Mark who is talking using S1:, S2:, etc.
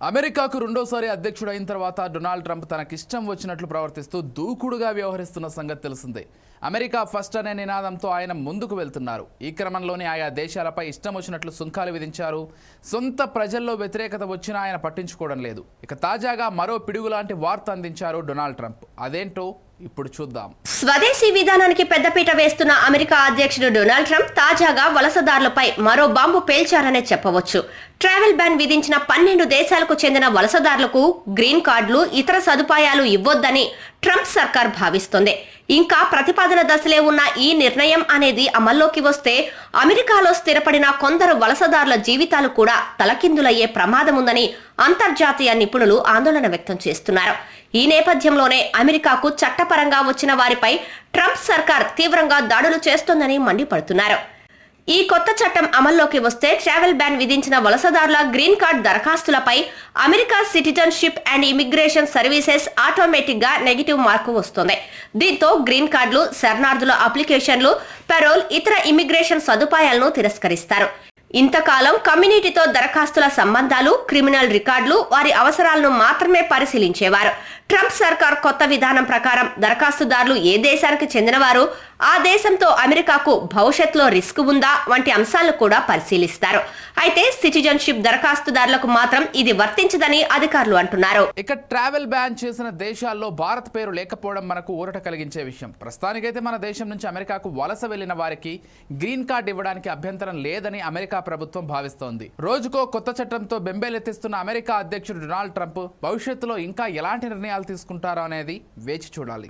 S1: అమెరికాకు రెండోసారి అధ్యక్షుడైన తర్వాత డొనాల్డ్ ట్రంప్ తనకిష్టం వచ్చినట్లు ప్రవర్తిస్తూ దూకుడుగా వ్యవహరిస్తున్న సంగతి తెలిసిందే. అమెరికా ఫస్ట్ అనే నినాదంతో ఆయన ముందుకు వెళ్తున్నారు. ఈ క్రమంలోనే ఆయా దేశాలపై ఇష్టం వచ్చినట్లు సుంకాలు విధించారు. సొంత ప్రజల్లో వ్యతిరేకత వచ్చినా ఆయన పట్టించుకోవడం లేదు. ఇక తాజాగా మరో పిడుగులాంటి వార్త అందించారు డొనాల్డ్ ట్రంప్. అదేంటో ఇప్పుడు చూద్దాం.
S2: స్వదేశీ విధానానికి పెద్దపీట వేస్తున్న అమెరికా అధ్యక్షుడు డొనాల్డ్ ట్రంప్ తాజాగా వలసదారులపై మరో బాంబు పేల్చారనే చెప్పవచ్చు. ట్రావెల్ బ్యాన్ విధించిన 12 దేశాలకు చెందిన వలసదారులకు గ్రీన్ కార్డులు, ఇతర సదుపాయాలు ఇవ్వొద్దని ట్రంప్ సర్కార్ భావిస్తోంది. ఇంకా ప్రతిపాదన దశలే ఉన్న ఈ నిర్ణయం అనేది అమల్లోకి వస్తే అమెరికాలో స్థిరపడిన కొందరు వలసదారుల జీవితాలు కూడా తలకిందులయ్యే ప్రమాదం ఉందని అంతర్జాతీయ నిపుణులు ఆందోళన వ్యక్తం చేస్తున్నారు. ఈ నేపథ్యంలోనే అమెరికాకు చట్టపరంగా వచ్చిన వారిపై ట్రంప్ సర్కార్ తీవ్రంగా దాడులు చేస్తోందని మండిపడుతున్నారు. ఈ కొత్త చట్టం అమల్లోకి వస్తే ట్రావెల్ బ్యాన్ విధించిన వలసదారుల గ్రీన్ కార్డ్ దరఖాస్తులపై America citizenship and immigration services automatic గా నెగిటివ్ మార్కు వస్తుంది. దీంతో గ్రీన్ కార్డులు, శరణార్థుల అప్లికేషన్లు, పెరోల్, ఇతర ఇమిగ్రేషన్ సదుపాయాలను తిరస్కరిస్తారు. ఇంతకాలం కమ్యూనిటీతో దరఖాస్తుల సంబంధాలు, క్రిమినల్ రికార్డులు, వారి అవసరాలను మాత్రమే పరిశీలించేవారు. ట్రంప్ సర్కార్ కొత్త విధానం ప్రకారం దరఖాస్తుదారులు ఏ దేశానికి చెందినవారు, ఆ దేశంతో అమెరికాకు భవిష్యత్తులో రిస్క్ ఉందా వంటి అంశాలను కూడా పరిశీలిస్తారు. అయితే సిటిజన్షిప్ దరఖాస్తుదారులకు మాత్రం ఇది వర్తించదని అధికారులు అంటున్నారు.
S1: ఇక ట్రావెల్ బ్యాన్ చేసిన దేశాల్లో భారత్ పేరు లేకపోవడం మనకు ఊరట కలిగించే విషయం. ప్రస్తుతానికైతే మన దేశం నుంచి అమెరికాకు వలస వెళ్లిన వారికి గ్రీన్ కార్డు ఇవ్వడానికి అభ్యంతరం లేదని అమెరికా ప్రభుత్వం భావిస్తోంది. రోజుకో కొత్త చట్టంతో బెంబేలెత్తిస్తున్న అమెరికా అధ్యక్షుడు డొనాల్డ్ ట్రంప్ భవిష్యత్తులో ఇంకా ఎలాంటి నిర్ణయాలు తీసుకుంటారో అనేది వేచి చూడాలి.